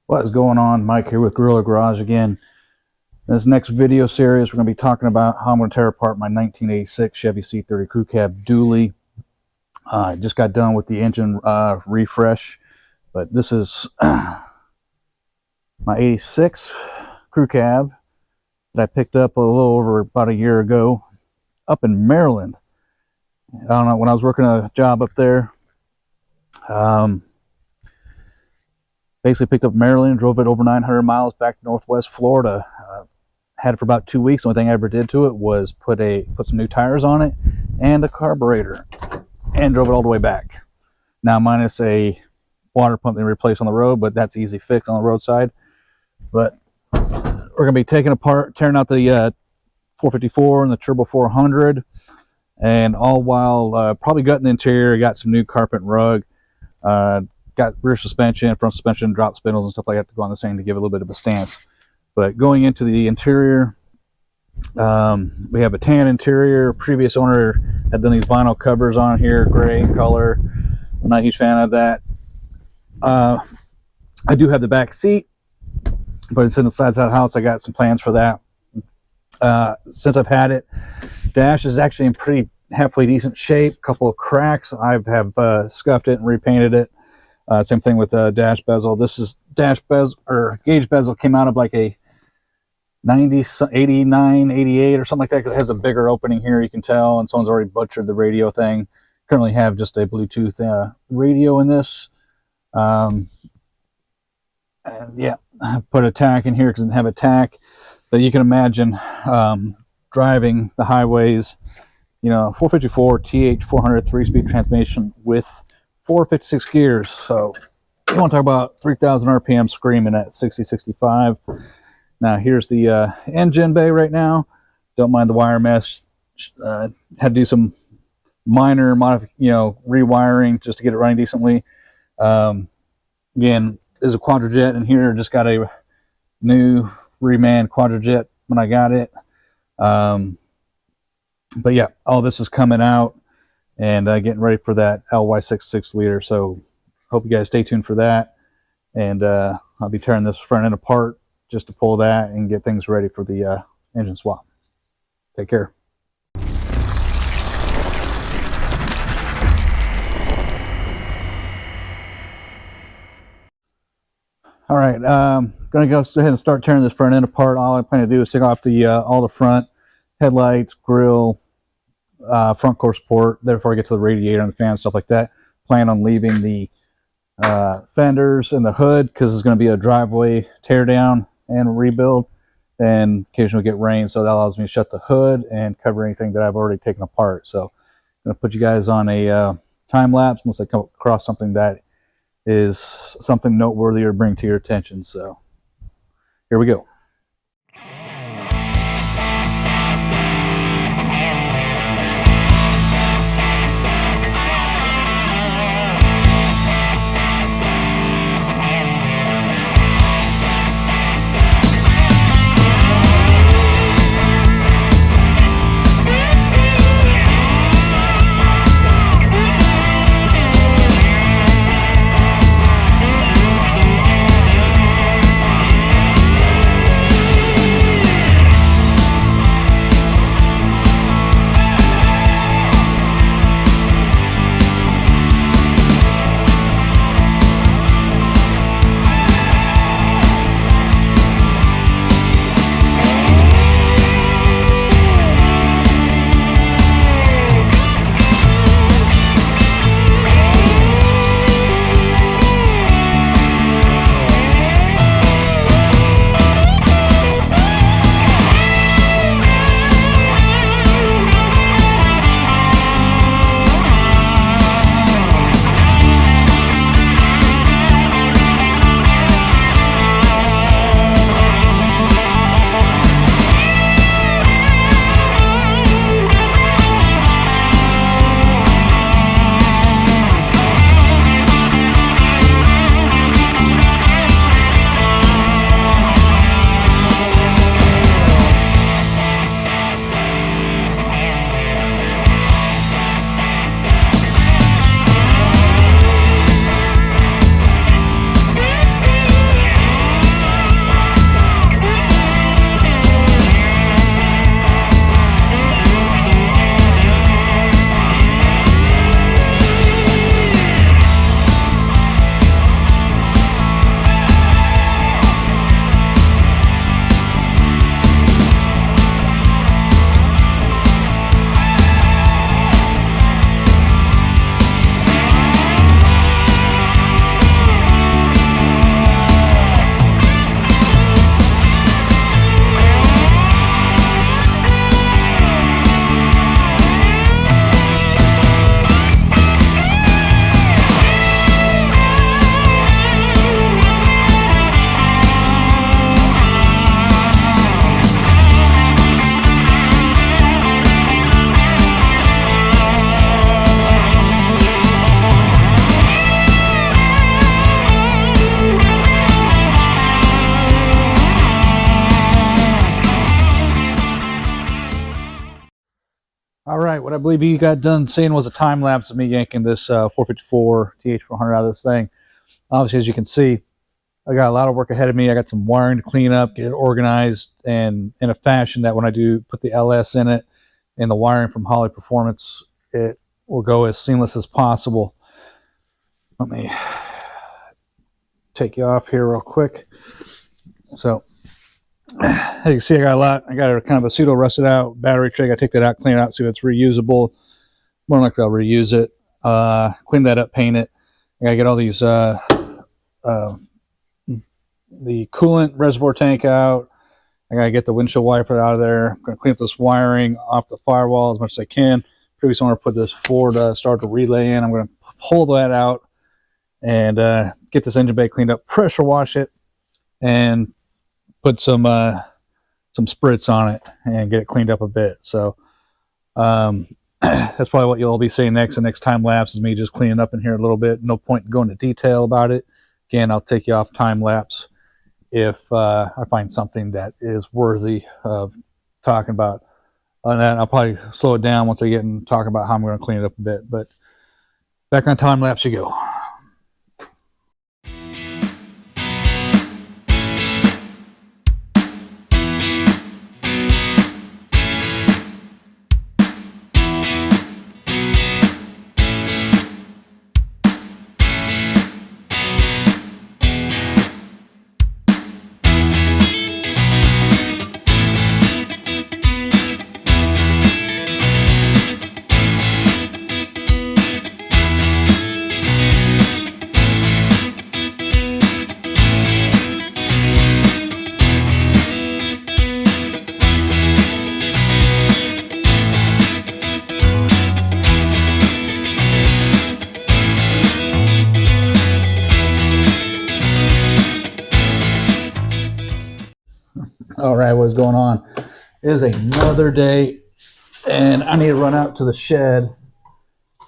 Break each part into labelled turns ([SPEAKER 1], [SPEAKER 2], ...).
[SPEAKER 1] What is going on? Mike here with Gorilla Garage again. In this next video series, we're going to be talking about how I'm going to tear apart my 1986 Chevy C30 Crew Cab dually. I just got done with the engine refresh, but this is my 86 Crew Cab that I picked up a little over about a year ago up in Maryland. I don't know, when I was working a job up there, basically picked up Maryland, drove it over 900 miles back to Northwest Florida. Had it for about 2 weeks. The only thing I ever did to it was put some new tires on it and a carburetor, and drove it all the way back. Now minus a water pump they replaced on the road, but that's easy fix on the roadside. But we're going to be taking apart, tearing out the 454 and the Turbo 400, and all while probably gutting the interior. Got some new carpet and rug. Got rear suspension, front suspension, drop spindles and stuff like that to go on this thing to give it a little bit of a stance. But going into the interior, we have a tan interior. Previous owner had done these vinyl covers on here, gray in color. I'm not a huge fan of that. I do have the back seat, but it's in the sides of the house. I got some plans for that. Since I've had it, dash is actually in pretty halfway decent shape. Couple of cracks. I have scuffed it and repainted it. Same thing with the dash bezel. This is dash bezel, or gauge bezel, came out of like a 90, 89, 88 or something like that. It has a bigger opening here, you can tell, and someone's already butchered the radio thing. Currently have just a Bluetooth radio in this. And yeah, I put a tack in here because it didn't have a tack. But you can imagine driving the highways, you know, 454 TH 400 3-speed transmission with 456 gears. So you want to talk about 3,000 RPM screaming at 60, 65. Now here's the engine bay right now. Don't mind the wire mesh. Had to do some minor rewiring just to get it running decently. Again, there's a Quadrajet in here. Just got a new reman Quadrajet when I got it. But yeah, all this is coming out and getting ready for that LY6 6-liter. So hope you guys stay tuned for that. And I'll be tearing this front end apart just to pull that and get things ready for the engine swap. Take care. All right, gonna go ahead and start tearing this front end apart. All I plan to do is take off the all the front headlights, grill, front core support. Therefore, I get to the radiator and the fan, stuff like that. Plan on leaving the fenders and the hood because it's going to be a driveway tear down and rebuild, and occasionally get rain, so that allows me to shut the hood and cover anything that I've already taken apart. So I'm going to put you guys on a time lapse unless I come across something that is something noteworthy or bring to your attention. So here we go. right, what I believe you got done seeing was a time lapse of me yanking this 454 TH400 out of this thing. Obviously, as you can see, I got a lot of work ahead of me. I got some wiring to clean up, get it organized, and in a fashion that when I do put the LS in it and the wiring from Holley Performance, it will go as seamless as possible. Let me take you off here real quick. So, as you can see, I got a kind of a pseudo rusted out battery tray. I take that out, clean it out, see if it's reusable. More likely I'll reuse it. Clean that up, paint it. I gotta get all these the coolant reservoir tank out. I gotta get the windshield wiper out of there. I'm gonna clean up this wiring off the firewall as much as I can. Previously, I want to put this Ford starter relay in. I'm gonna pull that out and get this engine bay cleaned up, pressure wash it, and put some spritz on it and get it cleaned up a bit. So that's probably what you'll all be seeing next. The next time lapse is me just cleaning up in here a little bit. No point in going into detail about it. Again, I'll take you off time lapse if I find something that is worthy of talking about. And then I'll probably slow it down once I get in talking about how I'm going to clean it up a bit. But back on time lapse you go. All right, what's going on? It is another day, and I need to run out to the shed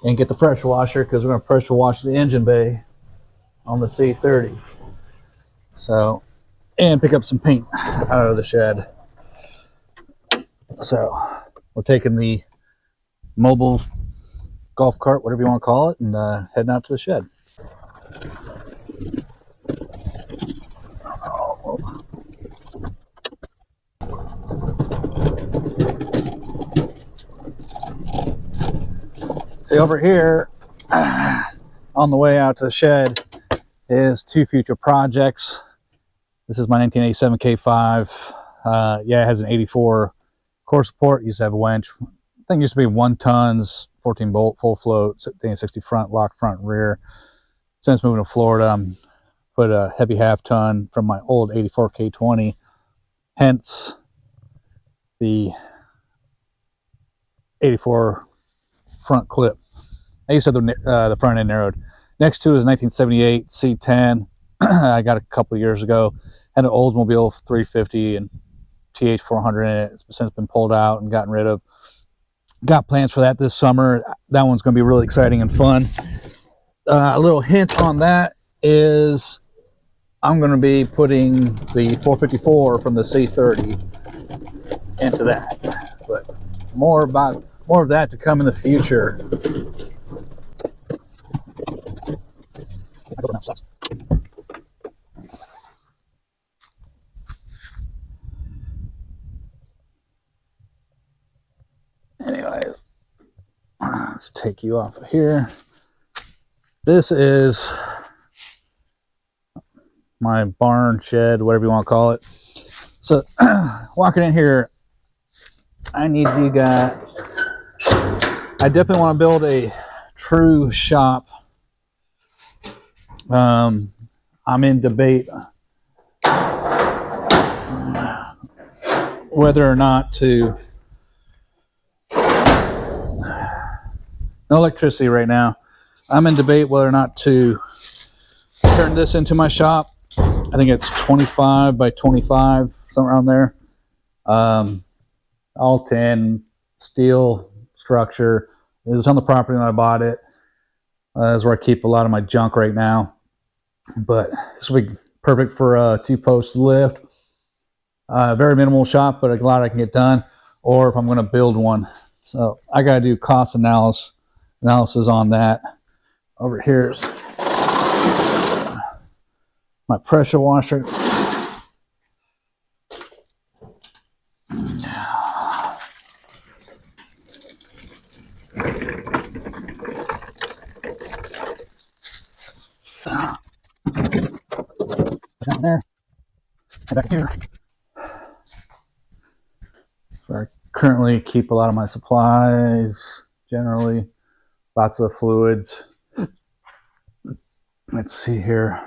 [SPEAKER 1] and get the pressure washer because we're going to pressure wash the engine bay on the C30. So, and pick up some paint out of the shed. So, we're taking the mobile golf cart, whatever you want to call it, and heading out to the shed. See, over here on the way out to the shed is two future projects. This is my 1987 K5. Yeah, it has an 84 core support. Used to have a winch. I think it used to be 1 tons, 14 bolt, full float, 60 front, lock front and rear. Since moving to Florida, I'm put a heavy half ton from my old 84 K20. Hence the 84 front clip. I used to have the front end narrowed. Next to is 1978 C10. I got a couple years ago. Had an Oldsmobile 350 and TH400 in it. It's since been pulled out and gotten rid of. Got plans for that this summer. That one's going to be really exciting and fun. A little hint on that is I'm going to be putting the 454 from the C30 into that. But more of that to come in the future. Anyways, let's take you off of here. This is my barn shed, whatever you want to call it. So walking in here, I need you guys, I definitely want to build a true shop. I'm in debate whether or not to, no electricity right now. I'm in debate whether or not to turn this into my shop. I think it's 25 by 25, somewhere around there. All tin, steel structure. It was on the property when I bought it. That's where I keep a lot of my junk right now. But this will be perfect for a 2-post lift. Very minimal shop, but a lot I can get done. Or if I'm going to build one, So I got to do cost analysis on that. Over here's my pressure washer. Down there, and back here. Where I currently keep a lot of my supplies, generally, lots of fluids. Let's see here.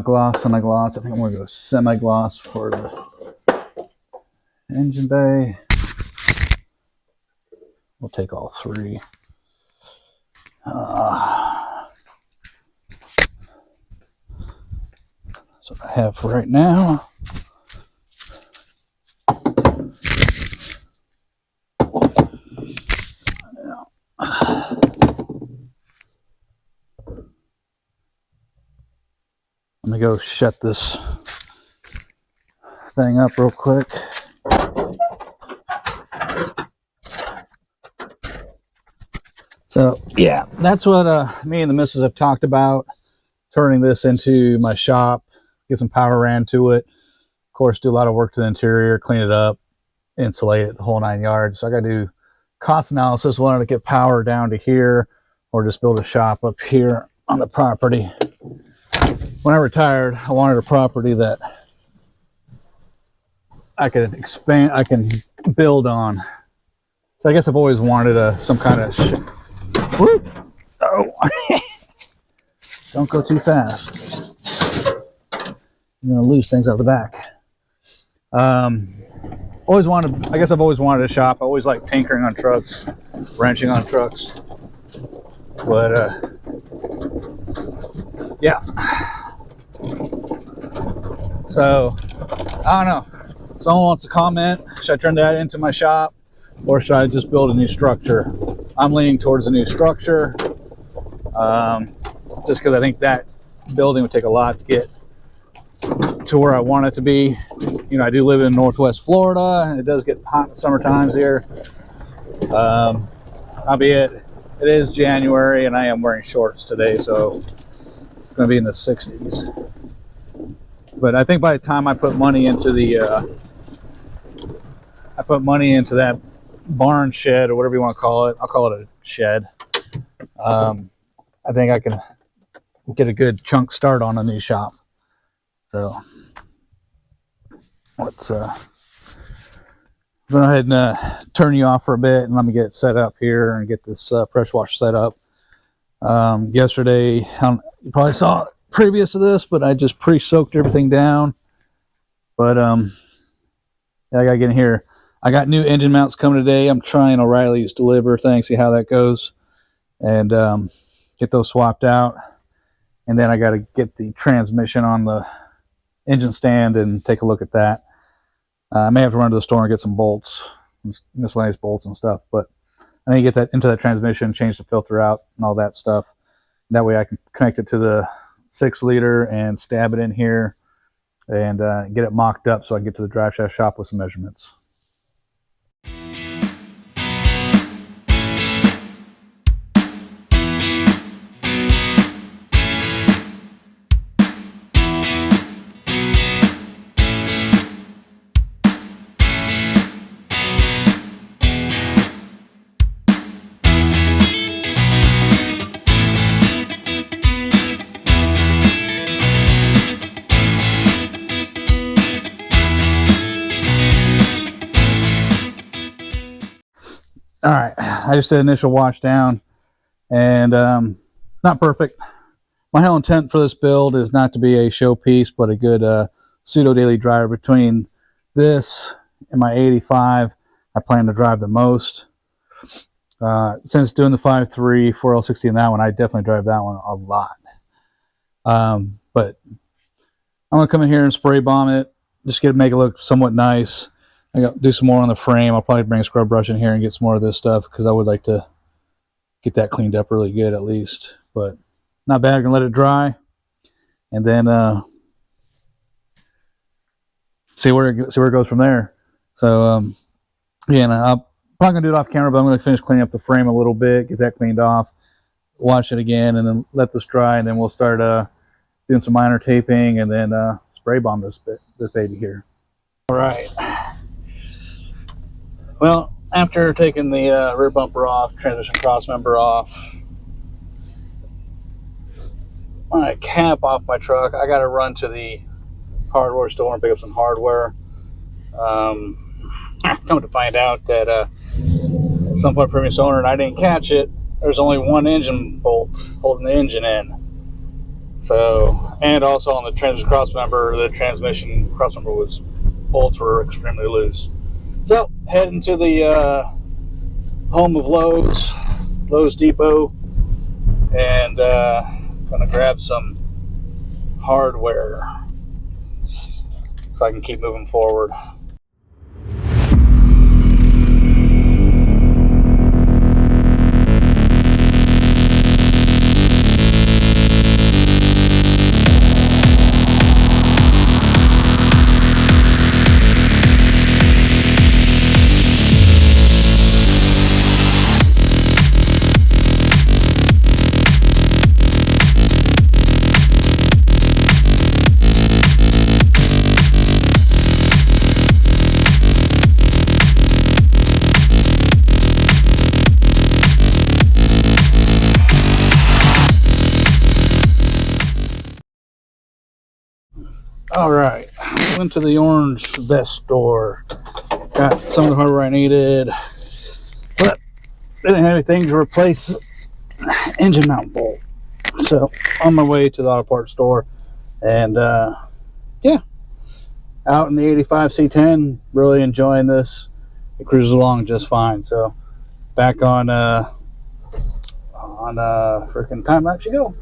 [SPEAKER 1] Gloss, semi-gloss. I think I'm going to go semi-gloss for the engine bay. We'll take all three. That's what I have for right now. Let me go shut this thing up real quick. So yeah, that's what me and the missus have talked about, turning this into my shop, get some power ran to it. Of course, do a lot of work to the interior, clean it up, insulate it, the whole 9 yards. So I got to do cost analysis, whether to get power down to here or just build a shop up here on the property. When I retired, I wanted a property that I could expand, I can build on. So I guess I've always wanted some kind of whoop. Oh, don't go too fast. You're gonna lose things out the back. Always wanted, I guess I've always wanted a shop. I always like tinkering on trucks, wrenching on trucks. But yeah. So I don't know. Someone wants to comment. Should I turn that into my shop, or should I just build a new structure? I'm leaning towards a new structure, just because I think that building would take a lot to get to where I want it to be. You know, I do live in Northwest Florida, and it does get hot in the summer times here. Albeit it is January, and I am wearing shorts today, so it's going to be in the 60s. But I think by the time I put money into that barn shed, or whatever you want to call it, I'll call it a shed. I think I can get a good chunk start on a new shop. So let's go ahead and turn you off for a bit, and let me get set up here and get this pressure washer set up. Yesterday, you probably saw it previous to this, but I just pre-soaked everything down. But I gotta get in here. I got new engine mounts coming today. I'm trying O'Reilly's deliver thing, see how that goes, and get those swapped out. And then I got to get the transmission on the engine stand and take a look at that. I may have to run to the store and get some bolts, miscellaneous bolts and stuff, but I need to get that into that transmission, change the filter out and all that stuff. That way I can connect it to the 6-liter and stab it in here and get it mocked up so I can get to the drive shaft shop with some measurements. All right, I just did initial wash down, and not perfect. My whole intent for this build is not to be a showpiece, but a good pseudo daily driver. Between this and my 85, I plan to drive the most. Since doing the 5.3 4L60 in that one, I definitely drive that one a lot. But I'm gonna come in here and spray bomb it, just make it look somewhat nice. I got do some more on the frame. I'll probably bring a scrub brush in here and get some more of this stuff, because I would like to get that cleaned up really good at least. But not bad. I'm gonna let it dry, and then see where it goes from there. So yeah, and I'm probably gonna do it off camera, but I'm gonna finish cleaning up the frame a little bit, get that cleaned off, wash it again, and then let this dry, and then we'll start doing some minor taping, and then spray bomb this baby here. All right. Well, after taking the rear bumper off, transmission cross member off, my cap off my truck, I got to run to the hardware store and pick up some hardware. Come to find out that at some point previous owner, and I didn't catch it, there's only one engine bolt holding the engine in. So, and also on the transmission crossmember, the transmission crossmember bolts were extremely loose. So, heading to the home of Lowe's Depot, and gonna grab some hardware so I can keep moving forward. All right, went to the orange vest store, got some of the hardware I needed, but they didn't have anything to replace engine mount bolt. So on my way to the auto parts store, and yeah, out in the 85 C10, really enjoying this. It cruises along just fine. So back on freaking time lapse you go.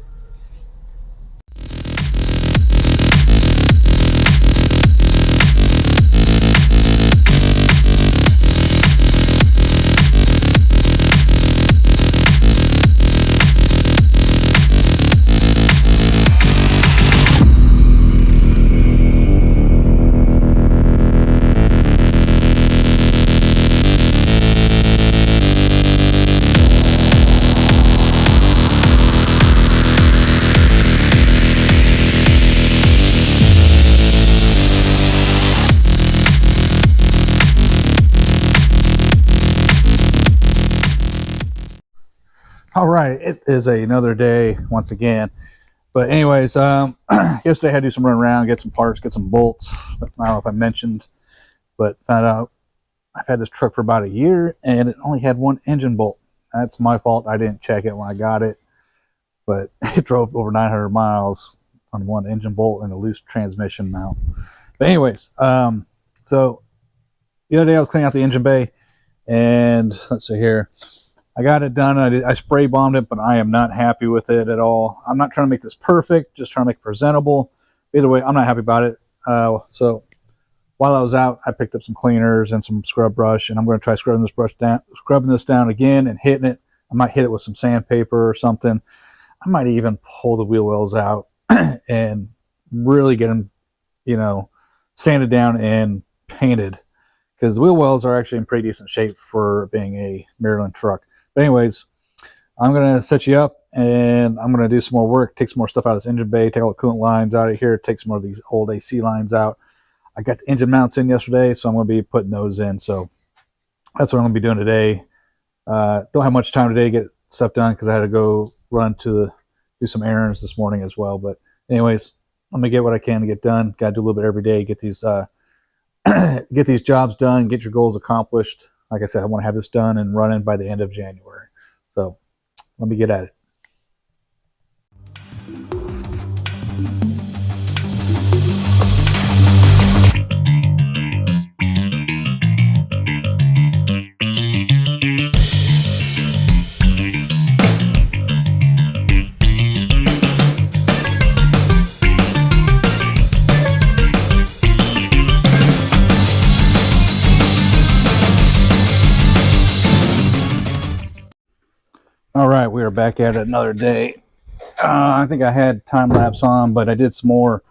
[SPEAKER 1] All right, it is another day once again. But anyways, yesterday I had to do some run around, get some parts, get some bolts. I don't know if I mentioned, but found out I've had this truck for about a year and it only had one engine bolt. That's my fault. I didn't check it when I got it, but it drove over 900 miles on one engine bolt and a loose transmission mount. But anyways, so the other day I was cleaning out the engine bay, and let's see here. I got it done. I spray bombed it, but I am not happy with it at all. I'm not trying to make this perfect, just trying to make it presentable. Either way, I'm not happy about it. So while I was out, I picked up some cleaners and some scrub brush, and I'm going to try scrubbing this down again and hitting it. I might hit it with some sandpaper or something. I might even pull the wheel wells out and really get them, sanded down and painted, because the wheel wells are actually in pretty decent shape for being a Maryland truck. But anyways, I'm going to set you up, and I'm going to do some more work, take some more stuff out of this engine bay, take all the coolant lines out of here, take some more of these old AC lines out. I got the engine mounts in yesterday, so I'm going to be putting those in. So that's what I'm going to be doing today. Don't have much time today to get stuff done because I had to go run to do some errands this morning as well. But anyways, I'm going to get what I can to get done. Got to do a little bit every day, get these get these jobs done, get your goals accomplished. Like I said, I want to have this done and running by the end of January. So let me get at it. All right, we are back at it another day. I think I had time lapse on, but I did some more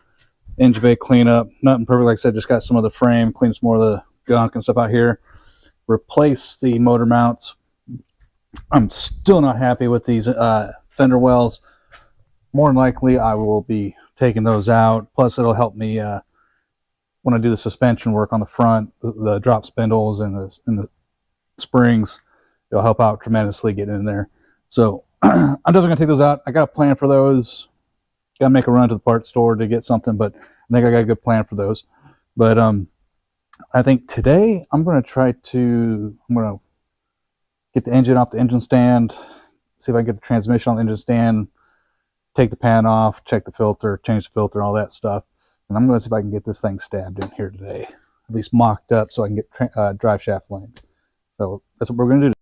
[SPEAKER 1] engine bay cleanup. Nothing perfect, like I said, just got some of the frame, clean some more of the gunk and stuff out here. Replace the motor mounts. I'm still not happy with these fender wells. More than likely, I will be taking those out. Plus, it'll help me when I do the suspension work on the front, the drop spindles and the springs. It'll help out tremendously getting in there. So I'm definitely gonna take those out. I got a plan for those. Got to make a run to the parts store to get something, but I think I got a good plan for those. But I think today I'm gonna get the engine off the engine stand, see if I can get the transmission on the engine stand, take the pan off, check the filter, change the filter, all that stuff. And I'm going to see if I can get this thing stabbed in here today, at least mocked up so I can get drive shaft length. So that's what we're going to do.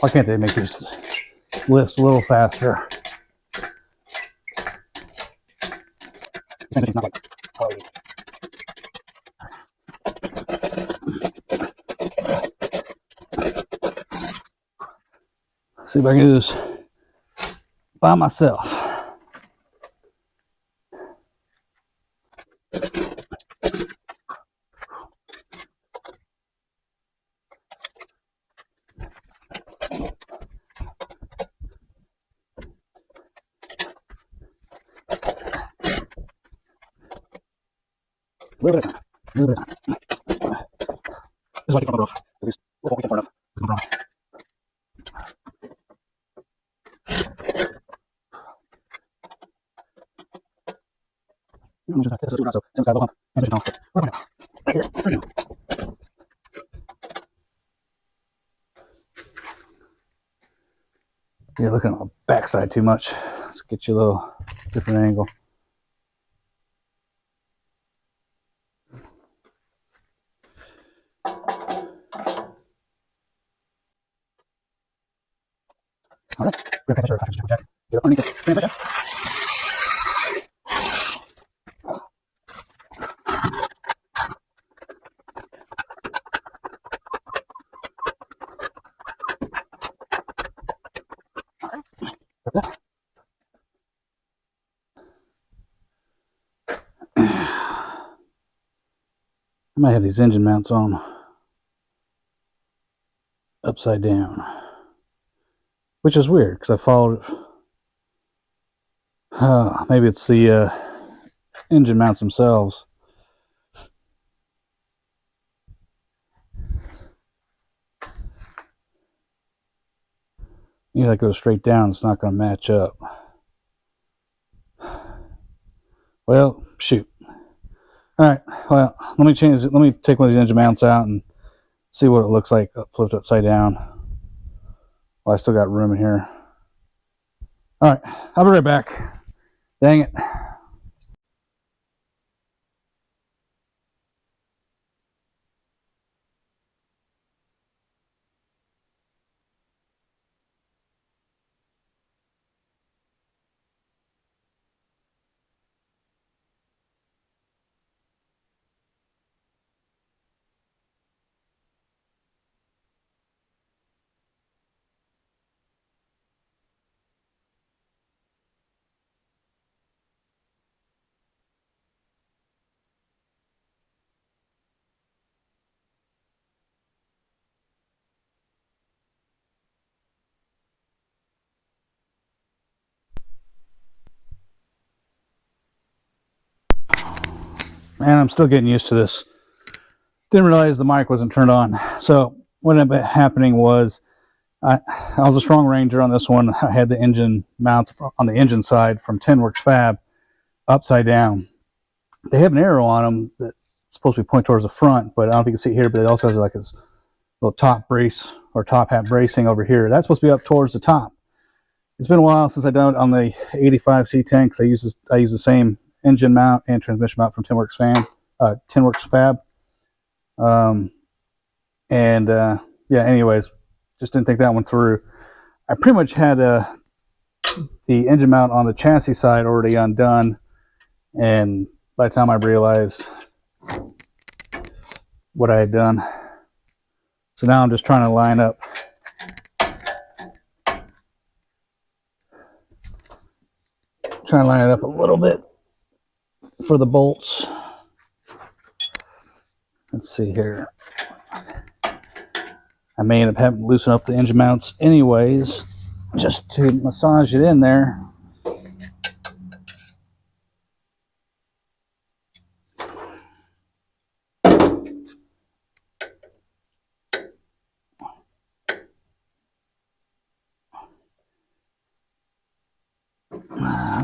[SPEAKER 1] Why can't they make these lifts a little faster? It's not like cloudy. See if I can do this by myself. A little bit of time. A little bit of time. This is why I keep front rough. Because these lift won't get far enough. Come wrong. This is too rough, so Sam's got a little hump. Transmission off. We're fine now. Right here. Right now. You're looking on the backside too much. Let's get you a little different angle. All right, we're going to attach our jack. Get up underneath the transmission. I might have these engine mounts on upside down, which is weird because I followed. Maybe it's the engine mounts themselves. You know, that goes straight down, it's not going to match up. Well, shoot. All right, well, let me change it. Let me take one of these engine mounts out and see what it looks like flipped upside down. Well, I still got room in here. All right, I'll be right back. Dang it. Man, I'm still getting used to this. Didn't realize the mic wasn't turned on. So what ended up happening was I was a Strong Ranger on this one. I had the engine mounts on the engine side from Tinworks Fab upside down. They have an arrow on them that's supposed to be pointing towards the front, but I don't know if you can see it here, but it also has like this little top brace or top hat bracing over here. That's supposed to be up towards the top. It's been a while since I've done it on the 85 C10 because I use the same engine mount and transmission mount from Tinworks Fab. Yeah, anyways, just didn't think that one through. I pretty much had the engine mount on the chassis side already undone, and by the time I realized what I had done, so now I'm just trying to line up it up a little bit for the bolts. Let's see here. I may end up having to loosen up the engine mounts anyways, just to massage it in there.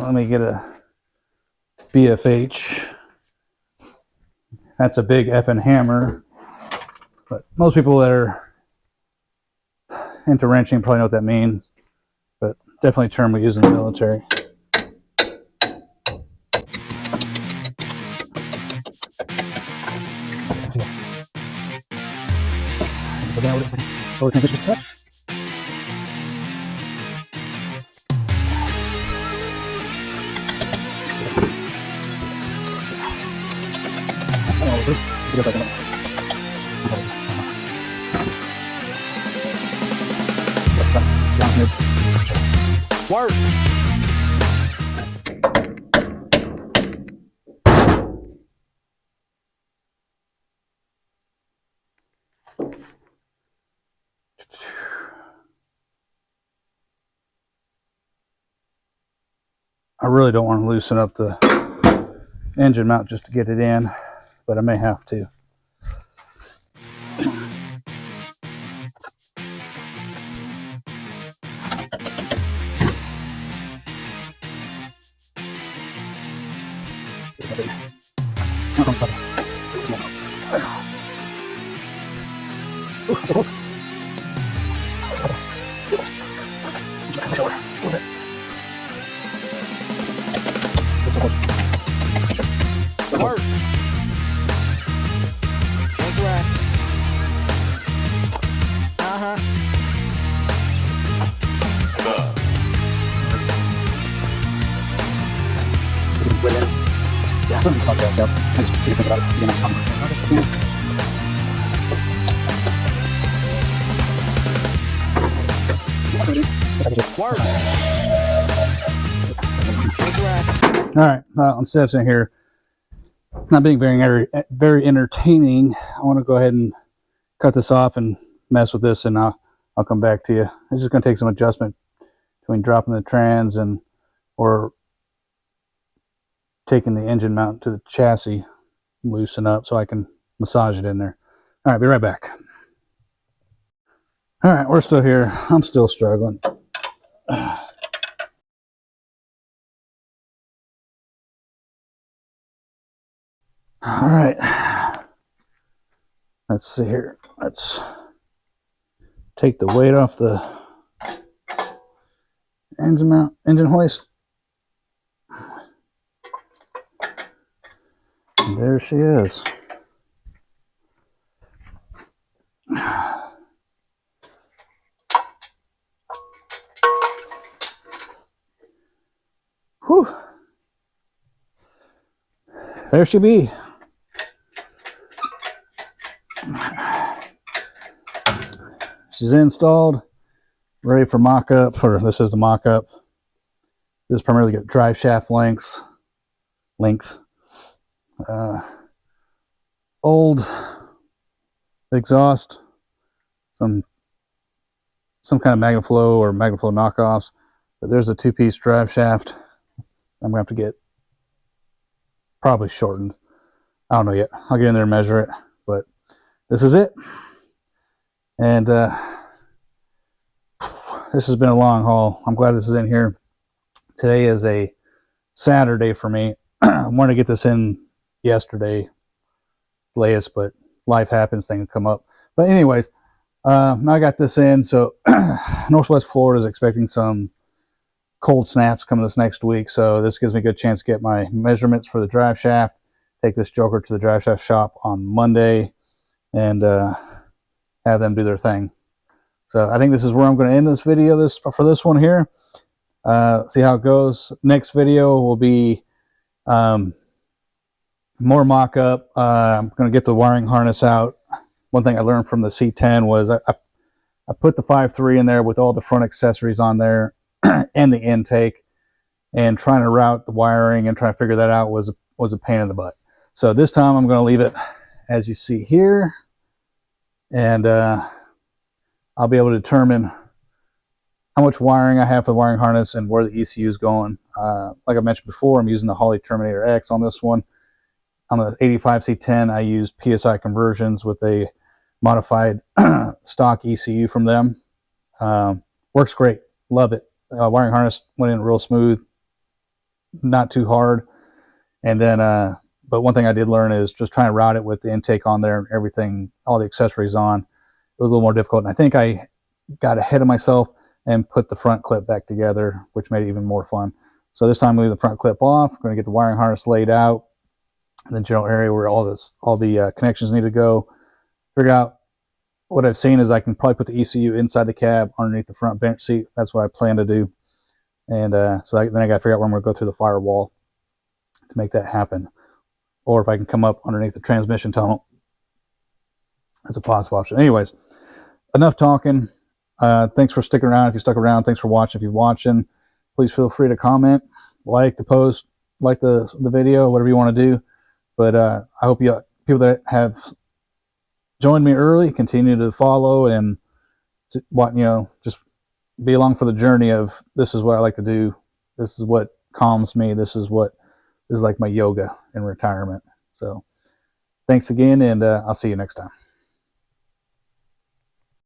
[SPEAKER 1] Let me get a BFH. That's a big effing hammer, but most people that are into wrenching probably know what that means, but definitely a term we use in the military. So now we're going to touch. Work. I really don't want to loosen up the engine mount just to get it in, but I may have to. Yeah, something about that stuff. I just didn't think about it. All right, instead of sitting here not being very entertaining, I want to go ahead and cut this off and mess with this, and I'll come back to you. It's just going to take some adjustment between dropping the trans and or taking the engine mount to the chassis, loosen up so I can massage it in there. All right, be right back. All right, we're still here. I'm still struggling. All right, let's see here. Let's take the weight off the engine hoist. And there she is. Whew. There she be. She's installed, ready for mock-up, or this is the mock-up. This is primarily got drive shaft length. Old exhaust, some kind of MagnaFlow or MagnaFlow knockoffs, but there's a two-piece drive shaft. I'm gonna have to get probably shortened. I don't know yet. I'll get in there and measure it, but this is it. And this has been a long haul. I'm glad this is in here. Today is a Saturday for me. I wanted to get this in yesterday latest, but life happens, things come up. But anyways, now I got this in. So Northwest Florida is expecting some cold snaps coming this next week, so this gives me a good chance to get my measurements for the drive shaft, take this joker to the drive shaft shop on Monday, and have them do their thing. So I think this is where I'm going to end this video for this one here. See how it goes. Next video will be more mock-up. I'm going to get the wiring harness out. One thing I learned from the C10 was I put the 5.3 in there with all the front accessories on there and the intake, and trying to route the wiring and trying to figure that out was a pain in the butt. So this time I'm going to leave it as you see here, and I'll be able to determine how much wiring I have for the wiring harness and where the ECU is going. Like I mentioned before, I'm using the Holley Terminator X on this one. On the 85 C10, I used PSI conversions with a modified stock ECU from them. Works great. Love it. Wiring harness went in real smooth, not too hard. And then, but one thing I did learn is just trying to route it with the intake on there and everything, all the accessories on. It was a little more difficult. And I think I got ahead of myself and put the front clip back together, which made it even more fun. So this time I'm leaving the front clip off. I'm going to get the wiring harness laid out in the general area where all the connections need to go. Figure out what I've seen is I can probably put the ECU inside the cab underneath the front bench seat. That's what I plan to do. And then I got to figure out where I'm going to go through the firewall to make that happen. Or if I can come up underneath the transmission tunnel. That's a possible option. Anyways, enough talking. Thanks for sticking around. If you stuck around, thanks for watching. If you're watching, please feel free to comment, like the post, like the video, whatever you want to do. But I hope you people that have joined me early continue to follow and just be along for the journey of this is what I like to do. This is what calms me. This is like my yoga in retirement. So thanks again, and I'll see you next time.